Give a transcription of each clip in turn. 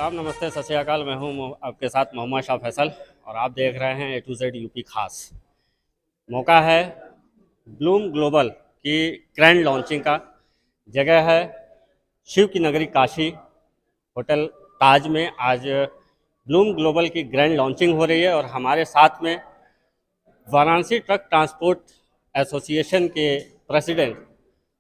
आदाब, नमस्ते, सत श्री अकाल। मैं हूं आपके साथ मोहम्मद शाह फैसल और आप देख रहे हैं A to Z यूपी खास। मौका है ब्लूम ग्लोबल की ग्रैंड लॉन्चिंग का। जगह है शिव की नगरी काशी, होटल ताज में। आज ब्लूम ग्लोबल की ग्रैंड लॉन्चिंग हो रही है और हमारे साथ में वाराणसी ट्रक ट्रांसपोर्ट एसोसिएशन के प्रेसिडेंट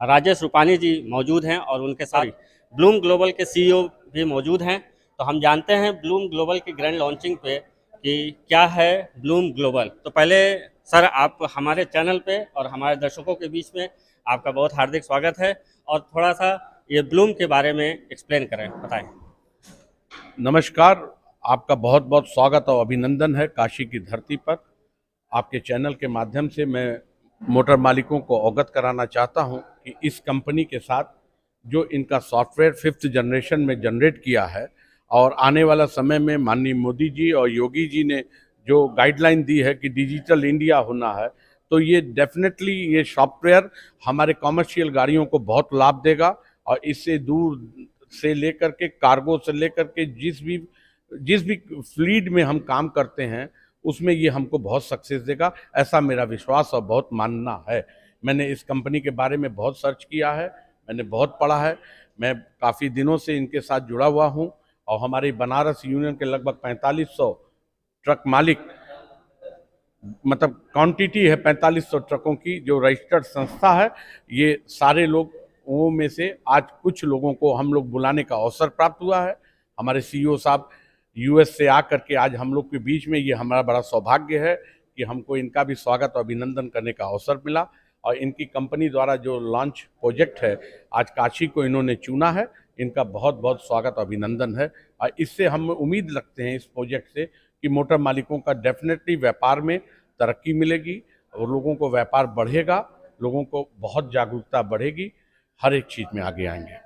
राजेश रूपानी जी मौजूद हैं और उनके साथ ब्लूम ग्लोबल के CEO भी मौजूद हैं। तो हम जानते हैं ब्लूम ग्लोबल की ग्रैंड लॉन्चिंग पे कि क्या है ब्लूम ग्लोबल। तो पहले सर, आप हमारे चैनल पे और हमारे दर्शकों के बीच में आपका बहुत हार्दिक स्वागत है और थोड़ा सा ये ब्लूम के बारे में एक्सप्लेन करें, बताएं। नमस्कार, आपका बहुत बहुत स्वागत और अभिनंदन है काशी की धरती पर। आपके चैनल के माध्यम से मैं मोटर मालिकों को अवगत कराना चाहता हूं कि इस कंपनी के साथ जो इनका सॉफ्टवेयर 5th जनरेशन में जनरेट किया है और आने वाला समय में माननीय मोदी जी और योगी जी ने जो गाइडलाइन दी है कि डिजिटल इंडिया होना है, तो ये डेफिनेटली ये सॉफ्टवेयर हमारे कॉमर्शियल गाड़ियों को बहुत लाभ देगा और इससे दूर से लेकर के कार्गो से लेकर के जिस भी फ्लीट में हम काम करते हैं उसमें ये हमको बहुत सक्सेस देगा, ऐसा मेरा विश्वास और बहुत मानना है। मैंने इस कंपनी के बारे में बहुत सर्च किया है, मैंने बहुत पढ़ा है। मैं काफ़ी दिनों से इनके साथ जुड़ा हुआ हूं और हमारी बनारस यूनियन के लगभग 4500 ट्रक मालिक, मतलब क्वांटिटी है 4500 ट्रकों की जो रजिस्टर्ड संस्था है। ये सारे लोगों में से आज कुछ लोगों को हम लोग बुलाने का अवसर प्राप्त हुआ है। हमारे CEO साहब US से आकर के आज हम लोग के बीच में, ये हमारा बड़ा सौभाग्य है कि हमको इनका भी स्वागत और अभिनंदन करने का अवसर मिला। और इनकी कंपनी द्वारा जो लॉन्च प्रोजेक्ट है, आज काशी को इन्होंने चुना है, इनका बहुत बहुत स्वागत और अभिनंदन है। और इससे हम उम्मीद रखते हैं इस प्रोजेक्ट से कि मोटर मालिकों का डेफिनेटली व्यापार में तरक्की मिलेगी और लोगों को व्यापार बढ़ेगा, लोगों को बहुत जागरूकता बढ़ेगी, हर एक चीज़ में आगे आएंगे।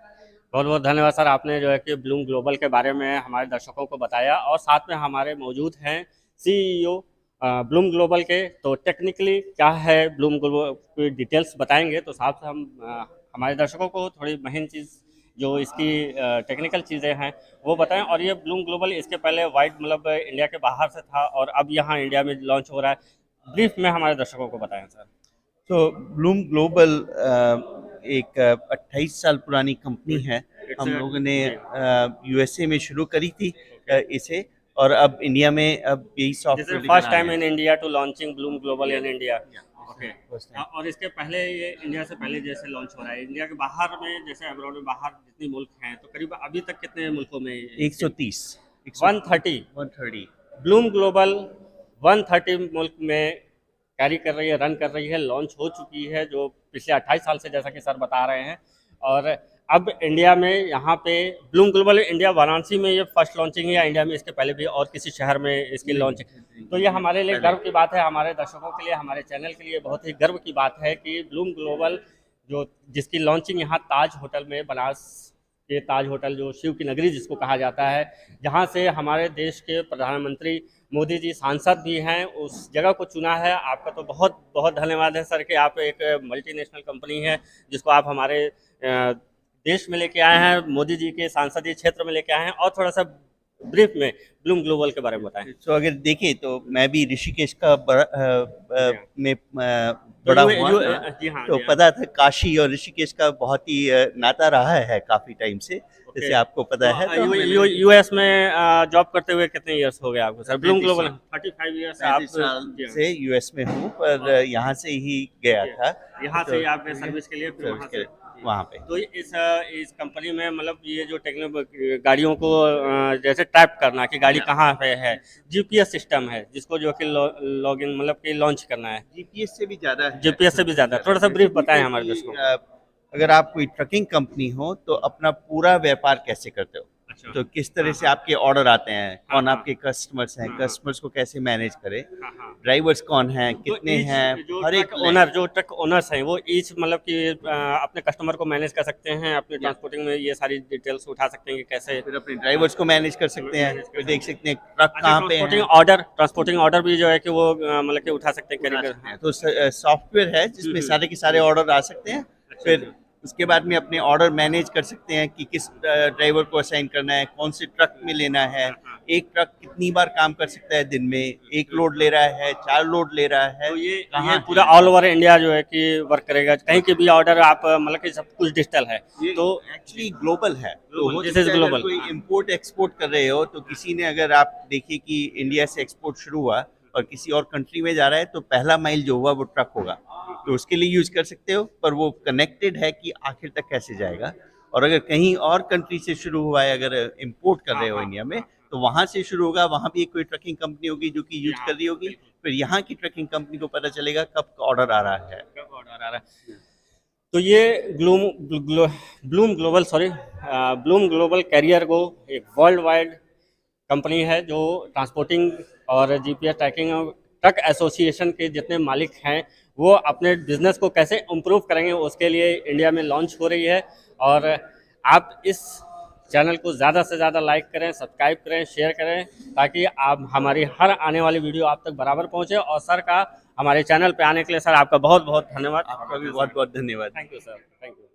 बहुत बहुत धन्यवाद सर, आपने जो है कि ब्लूम ग्लोबल के बारे में हमारे दर्शकों को बताया और साथ में हमारे मौजूद हैं CEO ब्लूम ग्लोबल के। तो टेक्निकली क्या है ब्लूम ग्लोबल की डिटेल्स बताएंगे, तो साथ हम हमारे दर्शकों को थोड़ी महीन चीज़ जो इसकी टेक्निकल चीज़ें हैं वो बताएं। और ये ब्लूम ग्लोबल इसके पहले वाइड मतलब इंडिया के बाहर से था और अब यहाँ इंडिया में लॉन्च हो रहा है। ब्रीफ में हमारे दर्शकों को बताएं सर। तो ब्लूम ग्लोबल एक 28 साल पुरानी कंपनी है। हम लोगों ने USA में शुरू करी थी इसे, और अब इंडिया में अब यही software first time in India to launching Bloom Global in India. Okay. और इसके पहले ये इंडिया से पहले जैसे लॉन्च हो रहा है, इंडिया के बाहर में जैसे अब्रॉड में बाहर जितने मुल्क हैं, तो करीब अभी तक कितने मुल्कों में? 130 130 ब्लूम ग्लोबल 130 मुल्क में कैरी कर रही है, रन कर रही है, लॉन्च हो चुकी है जो पिछले 28 साल से, जैसा कि सर बता रहे हैं। और अब इंडिया में यहाँ पे ब्लूम ग्लोबल इंडिया वाराणसी में ये फर्स्ट लॉन्चिंग है या इंडिया में इसके पहले भी और किसी शहर में इसकी लॉन्चिंग? तो ये हमारे लिए गर्व की बात है, हमारे दर्शकों के लिए, हमारे चैनल के लिए बहुत ही गर्व की बात है कि ब्लूम ग्लोबल जिसकी लॉन्चिंग यहाँ ताज होटल में, बनारस के ताज होटल जो शिव की नगरी जिसको कहा जाता है, जहाँ से हमारे देश के प्रधानमंत्री मोदी जी सांसद भी हैं, उस जगह को चुना है। आपका तो बहुत बहुत धन्यवाद है सर कि आप एक मल्टीनेशनल कंपनी है जिसको आप हमारे देश में लेके आए हैं, मोदी जी के संसदीय क्षेत्र में लेके आए हैं। और थोड़ा सा ब्रीफ में ब्लूम ग्लोबल के बारे में बताएं। तो अगर देखें तो मैं भी ऋषिकेश का में बड़ा हुआ, जी हाँ, तो पता था काशी और ऋषिकेश का बहुत ही नाता रहा है काफ़ी टाइम से, जैसे आपको पता है। तो US में जॉब करते हुए कितने इयर्स हो गए आपको सर? ब्लूम ग्लोबल 35 इयर्स आप से US में हूँ, पर यहाँ से ही गया था, यहाँ से आप सर्विस के लिए फिर वहाँ पे। तो इस कंपनी में मतलब ये जो टेक्नोलॉजी गाड़ियों को जैसे ट्रैप करना कि गाड़ी कहाँ पे है, GPS सिस्टम है जिसको जो कि लॉगिन मतलब कि लॉन्च करना है। GPS से भी ज़्यादा है। GPS से भी ज़्यादा, थोड़ा सा ब्रीफ बताएं हमारे दोस्तों को। अगर आप कोई ट्रकिंग कंपनी हो तो अपना पूरा व्यापार कैसे करते हो? अच्छा। तो किस तरह से आपके ऑर्डर आते हैं, कौन हाँ। आपके कस्टमर्स हैं, हाँ। कस्टमर्स को कैसे मैनेज करें, हाँ। ड्राइवर्स कौन हैं, कितने हैं, हर एक ओनर जो ट्रक ओनर्स हैं वो ईच मतलब कि अपने कस्टमर को मैनेज कर सकते हैं, अपने ट्रांसपोर्टिंग में ये सारी डिटेल्स उठा सकते हैं कि कैसे फिर अपने ड्राइवर्स को मैनेज कर सकते हैं, फिर देख सकते हैं ट्रक कहाँ पे है। ट्रांसपोर्टिंग ऑर्डर भी जो है कि वो मतलब कि उठा सकते हैं। तो सॉफ्टवेयर है जिसमें सारे के सारे ऑर्डर आ सकते हैं। फिर उसके बाद में अपने ऑर्डर मैनेज कर सकते हैं कि किस ड्राइवर को असाइन करना है, कौन से ट्रक में लेना है, एक ट्रक कितनी बार काम कर सकता है दिन में, एक लोड ले रहा है, 4 लोड ले रहा है, तो ये कहाँ पूरा ऑल ओवर इंडिया जो है कि वर्क करेगा, कहीं के भी ऑर्डर आप मतलब कि सब कुछ डिजिटल है। ये तो एक्चुअली ग्लोबल है। तो Global, हो this सकता is है अगर global। कोई इंपोर्ट एक्सपोर्ट कर रहे हो तो किसी ने, अगर आप देखिए कि इंडिया से एक्सपोर्ट शुरू हुआ और किसी और कंट्री में जा रहा है तो पहला माइल जो हुआ वो ट्रक होगा, तो उसके लिए यूज कर सकते हो, पर वो कनेक्टेड है कि आखिर तक कैसे जाएगा। और अगर कहीं और कंट्री से शुरू हुआ है, अगर इंपोर्ट कर रहे हो इंडिया में, तो वहां से शुरू होगा, वहां भी एक कोई ट्रकिंग कंपनी होगी जो कि यूज कर रही होगी, फिर यहाँ की ट्रकिंग कंपनी को पता चलेगा कब ऑर्डर आ रहा है। कब ऑर्डर आ रहा है। तो ये ब्लूम ग्लोबल कैरियर गो एक वर्ल्ड वाइड कंपनी है जो ट्रांसपोर्टिंग और जीपीएस ट्रैकिंग और ट्रक एसोसिएशन के जितने मालिक हैं वो अपने बिजनेस को कैसे इम्प्रूव करेंगे उसके लिए इंडिया में लॉन्च हो रही है। और आप इस चैनल को ज़्यादा से ज़्यादा लाइक करें, सब्सक्राइब करें, शेयर करें, ताकि आप हमारी हर आने वाली वीडियो आप तक बराबर पहुंचे। और सर का हमारे चैनल पे आने के लिए सर आपका बहुत बहुत धन्यवाद। आपका भी बहुत बहुत धन्यवाद। Thank you sir, thank you.